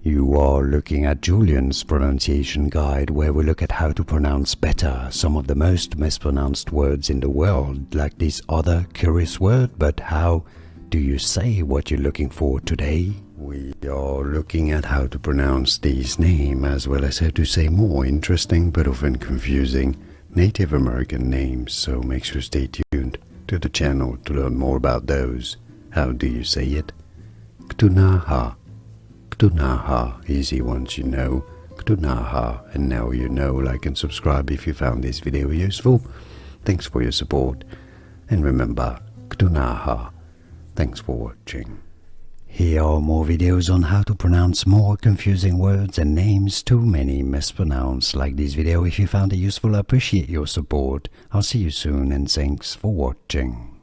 You are looking at Julian's pronunciation guide, where we look at how to pronounce better some of the most mispronounced words in the world, like this other curious word. But how do you say what you're looking for today? We are looking at how to pronounce these names, as well as how to say more interesting but often confusing Native American names, so make sure to stay tuned to the channel to learn more about those. How do you say it? Ktunaxa. Ktunaxa, easy once you know Ktunaxa, and now you know. Like and subscribe if you found this video useful. Thanks for your support, and remember, Ktunaxa. Thanks for watching. Here are more videos on how to pronounce more confusing words and names too many mispronounced. Like this video if you found it useful. I appreciate your support. I'll see you soon, and thanks for watching.